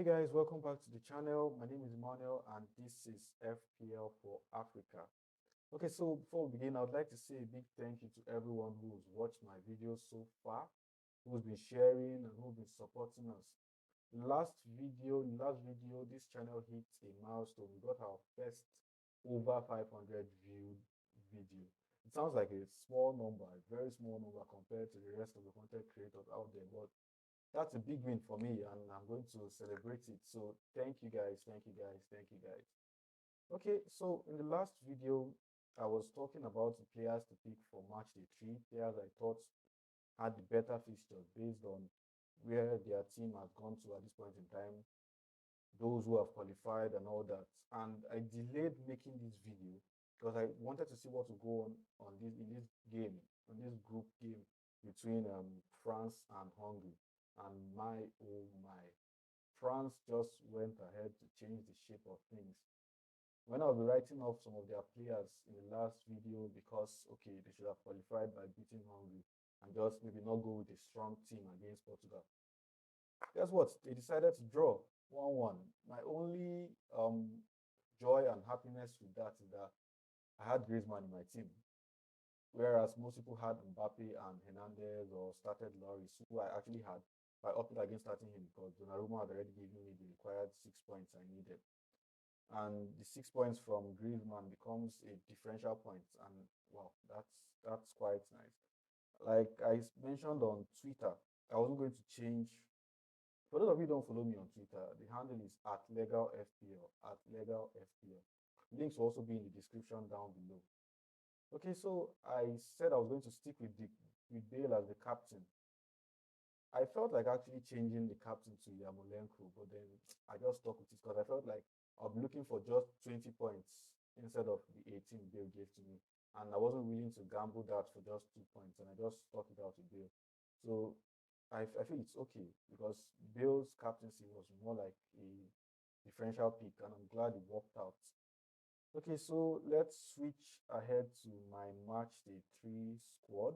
Guys, welcome back to the channel. My name is Emmanuel and this is FPL for Africa. Okay, so before we begin, I would like to say a big thank you to everyone who's watched my videos so far, who's been sharing and who's been supporting us. In the last video, this channel hit a milestone. We got our first over 500 viewed video. It sounds like a small number, a very small number compared to the rest of the content creators out there, but that's a big win for me and I'm going to celebrate it. So thank you guys, thank you guys, thank you guys. Okay, so in the last video, I was talking about the players to pick for match day 3, players I thought had the better fixtures based on where their team has gone to at this point in time, those who have qualified and all that. And I delayed making this video because I wanted to see what will go on this in this game, on this group game between France and Hungary. And my oh my, France just went ahead to change the shape of things. When I'll be writing off some of their players in the last video because okay, they should have qualified by beating Hungary and just maybe not go with a strong team against Portugal. Guess what? They decided to draw 1-1. My only joy and happiness with that is that I had Griezmann in my team, whereas most people had Mbappe and Hernandez or started Loris, who I actually had. I opted against starting him because Donnarumma had already given me the required 6 points I needed. And the 6 points from Griezmann becomes a differential point, and wow, that's quite nice. Like I mentioned on Twitter, I wasn't going to change. For those of you who don't follow me on Twitter, the handle is @legalfpl, @legalfpl. Links will also be in the description down below. Okay, so I said I was going to stick with Bale as the captain. I felt like actually changing the captain to Yarmolenko, but then I just stuck with it because I felt like I'll be looking for just 20 points instead of the 18 Bale gave to me. And I wasn't willing to gamble that for just 2 points, and I just stuck it out with Bale. So I feel it's okay because Bale's captaincy was more like a differential pick, and I'm glad it worked out. Okay, so let's switch ahead to my match day 3 squad.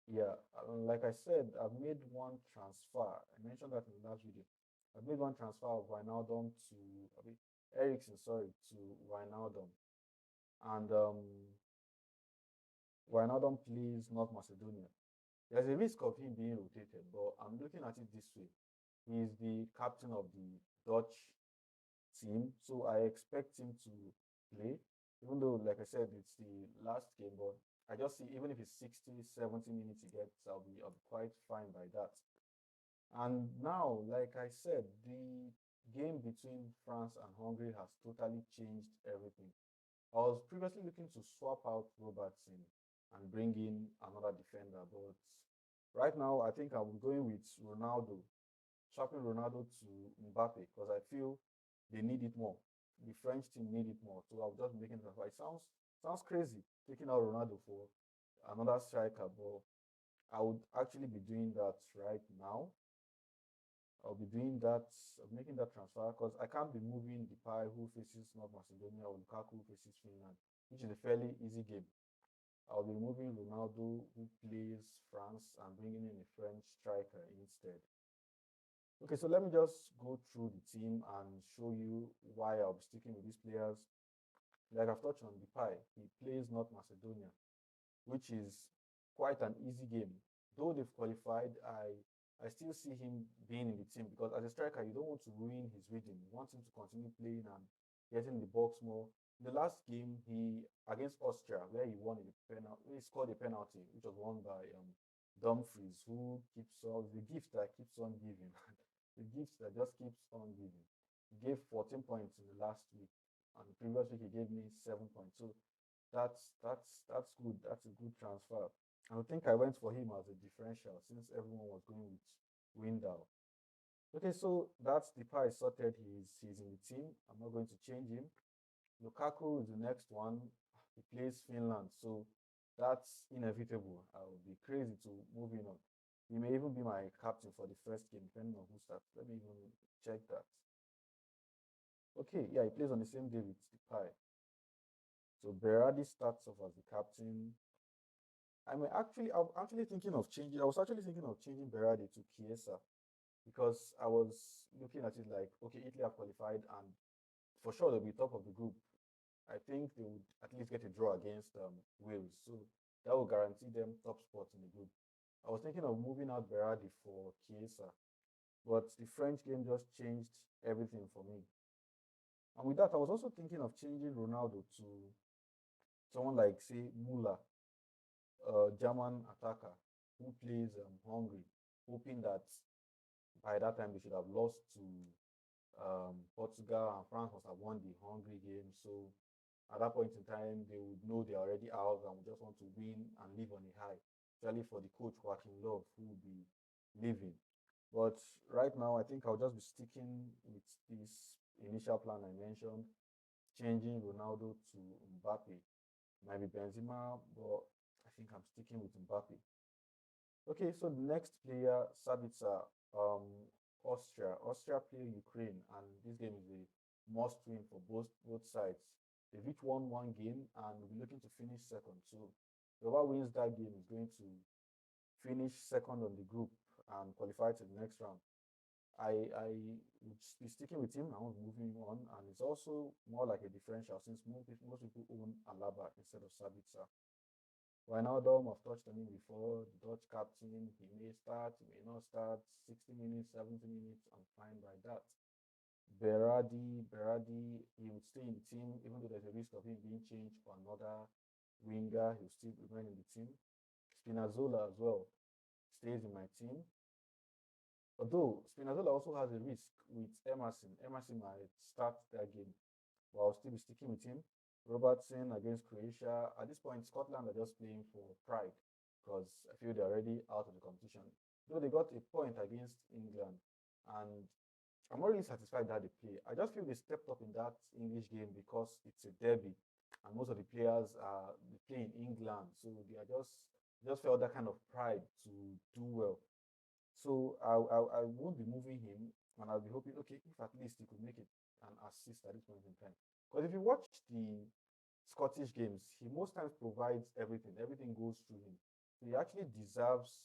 Yeah, like I said, I've made one transfer. I mentioned that in the last video. I've made one transfer of Wijnaldum to Eriksen, sorry, to Wijnaldum. And Wijnaldum plays North Macedonia. There's a risk of him being rotated, but I'm looking at it this way. He's the captain of the Dutch team, so I expect him to play, even though, like I said, it's the last game, but I just see even if it's 60, 70 minutes he gets, I'll be quite fine by that. And now, like I said, the game between France and Hungary has totally changed everything. I was previously looking to swap out Robertson and bring in another defender, but right now I think I'm going with Ronaldo, swapping Ronaldo to Mbappe because I feel they need it more. The French team need it more. So I'll just be making it. It sounds crazy taking out Ronaldo for another striker, but I would actually be doing that right now. I'll be doing that, making that transfer because I can't be moving Depay who faces North Macedonia or Lukaku who faces Finland, which is a fairly easy game. I'll be moving Ronaldo who plays France and bringing in a French striker instead. Okay, so let me just go through the team and show you why I'll be sticking with these players. Like I've touched on Depay, he plays North Macedonia, which is quite an easy game. Though they've qualified, I still see him being in the team because as a striker, you don't want to ruin his rhythm. You want him to continue playing and getting the box more. In the last game, he against Austria, where he won a penalty, he scored a penalty, which was won by Dumfries, who keeps on the gift that keeps on giving, the gift that just keeps on giving. He gave 14 points in the last week, and the previous week he gave me 7 points. So that's good. That's a good transfer. I think I went for him as a differential since everyone was going with Windal. Okay, so that's the pie sorted. He's in the team. I'm not going to change him. Lukaku is the next one. He plays Finland, so that's inevitable. I would be crazy to move him on. He may even be my captain for the first game, depending on who starts. Let me even check that. Okay, yeah, he plays on the same day with the pie. So Berardi starts off as the captain. I'm actually thinking of changing. I was actually thinking of changing Berardi to Chiesa because I was looking at it like, okay, Italy have qualified and for sure they'll be top of the group. I think they would at least get a draw against Wales, so that will guarantee them top spot in the group. I was thinking of moving out Berardi for Chiesa, but the French game just changed everything for me. And with that, I was also thinking of changing Ronaldo to someone like, say, Muller, a German attacker who plays Hungary, hoping that by that time they should have lost to Portugal and France must have won the Hungary game. So at that point in time, they would know they're already out and would just want to win and live on a high, especially for the coach Joachim Love, who will be leaving. But right now, I think I'll just be sticking with this initial plan I mentioned, changing Ronaldo to Mbappe. Might be Benzema, but I think I'm sticking with Mbappe. Okay, so the next player, Sabitzer, um, Austria. Austria play Ukraine, and this game is a must win for both sides. They've each won one game and will be looking to finish second. So whoever wins that game is going to finish second on the group and qualify to the next round. I would be sticking with him. I won't be moving on, and it's also more like a differential since most people own Alaba instead of Sabitzer. Wijnaldum, I've touched on him before, the Dutch captain. He may start, he may not start. 60 minutes, 70 minutes, I'm fine by that. Berardi, he would stay in the team, even though there's a risk of him being changed for another winger, he'll still remain in the team. Spinazzola as well stays in my team. Although Spinazzola also has a risk with Emerson. Emerson might start that game, but I'll still be sticking with him. Robertson against Croatia. At this point, Scotland are just playing for pride because I feel they're already out of the competition. Though they got a point against England, and I'm not really satisfied that they play. I just feel they stepped up in that English game because it's a derby, and most of the players are they play in England, so they are just felt that kind of pride to do well. So I won't be moving him, and I'll be hoping, okay, if at least he could make it an assist at this point in time. Because if you watch the Scottish games, he most times provides everything. Everything goes through him. So he actually deserves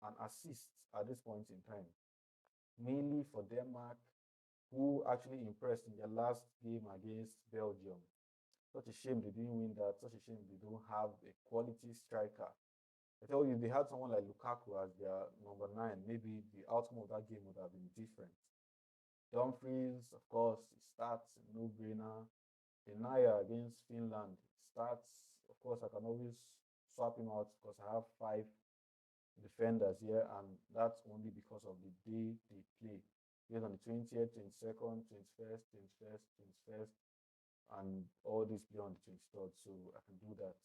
an assist at this point in time, mainly for Denmark, who actually impressed in their last game against Belgium. Such a shame they didn't win that. Such a shame they don't have a quality striker. I tell you, if they had someone like Lukaku as their number nine, maybe the outcome of that game would have been different. Dumfries, of course, he starts, no brainer. Denaya against Finland starts. Of course, I can always swap him out because I have five defenders here, and that's only because of the day they play. Based on the 20th, 22nd, 21st, 21st, 21st, and all these play on the 23rd, so I can do that.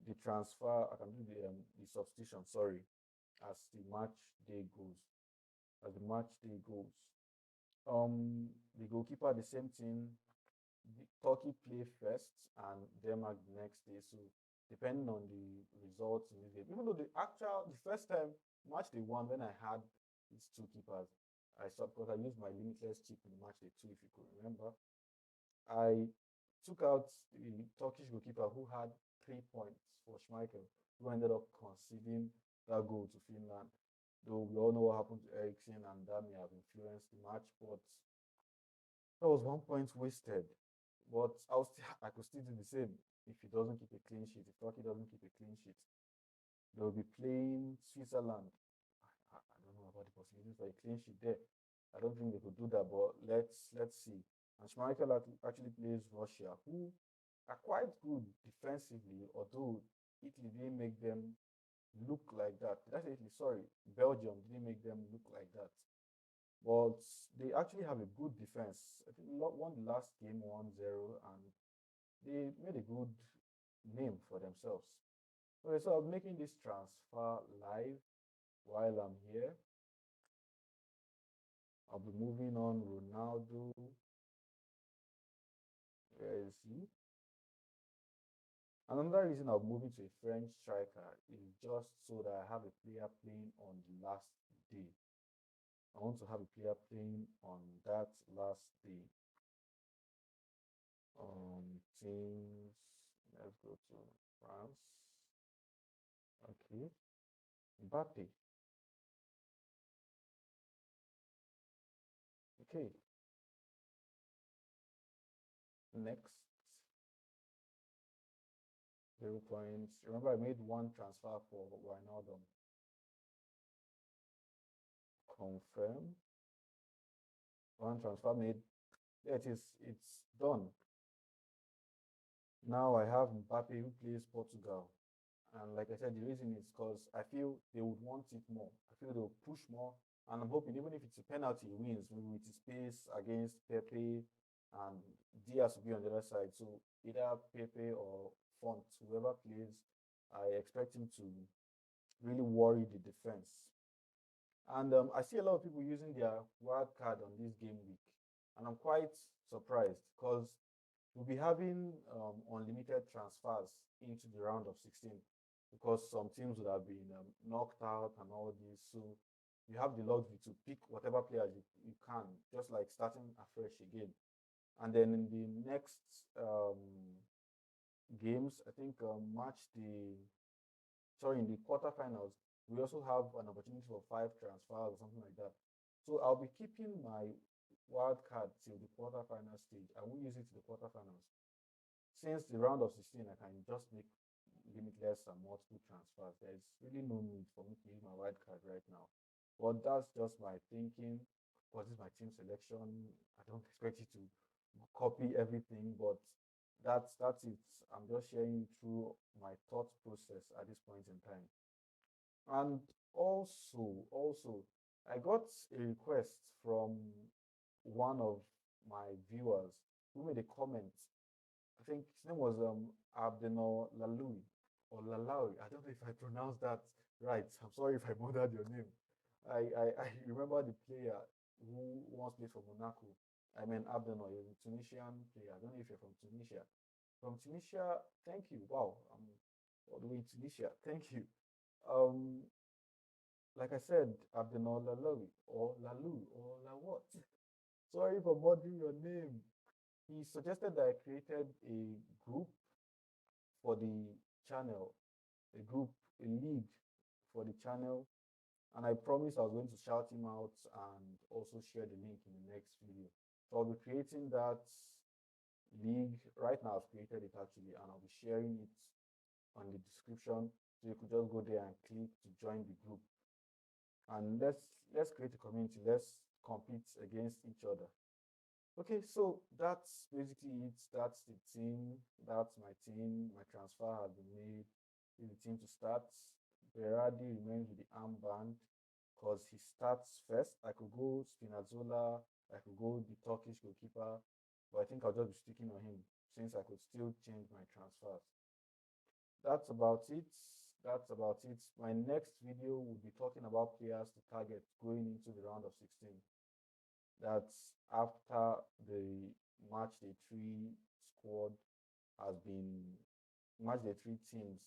The transfer, I can do the substitution, sorry, as the match day goes. As the match day goes. The goalkeeper, the same thing. Turkey play first and Denmark the next day. So depending on the results in this game, even though the first time match they won when I had these two keepers, I saw because I used my limitless chip in match day two, if you could remember. I took out the Turkish goalkeeper who had 3 points for Schmeichel, who ended up conceding that goal to Finland. Though we all know what happened to Eriksen and that may have influenced the match, but that was 1 point wasted. But I could still do the same if he doesn't keep a clean sheet. If Turkey doesn't keep a clean sheet, they'll be playing Switzerland. I don't know about the possibilities for a clean sheet there. I don't think they could do that, but let's see. And Schmeichel actually plays Russia, who are quite good defensively, although Italy didn't make them look like that. Did I say Italy? Sorry, Belgium didn't make them look like that. But they actually have a good defense. I think won the last game 1-0, and they made a good name for themselves. Okay, so I'm making this transfer live while I'm here. I'll be moving on Ronaldo. Where is he? Another reason I'm moving to a French striker is just so that I have a player playing on the last day. I want to have a player playing on that last day. Teams. Let's go to France. Okay. Mbappe. Okay, next. 0 points. Remember, I made one transfer for Wijnaldum. Confirm. One transfer made. There it is. It's done. Now I have Mbappe who plays Portugal. And like I said, the reason is because I feel they would want it more. I feel they'll push more. And I'm hoping even if it's a penalty, he wins, maybe with his pace against Pepe and Diaz will be on the other side. So either Pepe or Font, whoever plays, I expect him to really worry the defense. And I see a lot of people using their wild card on this game week. And I'm quite surprised because we'll be having unlimited transfers into the round of 16 because some teams would have been knocked out and all this. So you have the luxury to pick whatever players you can, just like starting afresh again. And then in the next games, I think in the quarterfinals, we also have an opportunity for 5 transfers or something like that. So I'll be keeping my wild card till the quarterfinal stage. I won't use it to the quarterfinals. Since the round of 16, I can just make limitless and multiple transfers. There's really no need for me to use my wild card right now. But that's just my thinking. Because this is my team selection. I don't expect you to copy everything, but that's it. I'm just sharing through my thought process at this point in time. And also, I got a request from one of my viewers who made a comment. I think his name was Abdeno Lalui or Lalawi. I don't know if I pronounced that right. I'm sorry if I murdered your name. I remember the player who once played for Monaco. I mean Abdeno, he was a Tunisian player. I don't know if you're from Tunisia. From Tunisia, thank you. Wow, I'm all the way in Tunisia. Thank you. Um, like I said, Abdeno Lalawi or Lalu or La what? Sorry for murdering your name. He suggested that I created a group for the channel, a group, a league for the channel, and I promised I was going to shout him out and also share the link in the next video. So I'll be creating that league right now. I've created it actually, and I'll be sharing it on the description, so you could just go there and click to join the group. And let's create a community. Let's compete against each other. Okay, so that's basically it. That's the team. That's my team. My transfer has been made. This is the team to start. Berardi remains with the armband because he starts first. I could go Spinazzola. I could go the Turkish goalkeeper, but I think I'll just be sticking on him since I could still change my transfers. That's about it. That's about it. My next video will be talking about players to target going into the round of 16. That's after the Matchday 3 squad has been, Matchday 3 teams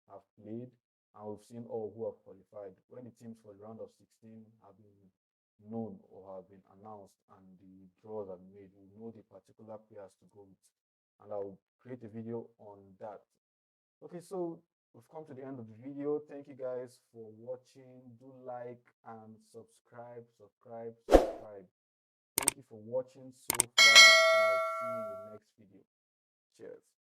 have played, and we've seen all who have qualified. When the teams for the round of 16 have been known or have been announced and the draws are made, we know the particular players to go with, and I'll create a video on that. Okay, so we've come to the end of the video. Thank you guys for watching. Do like and subscribe. Thank you for watching so far, and I'll see you in the next video. Cheers.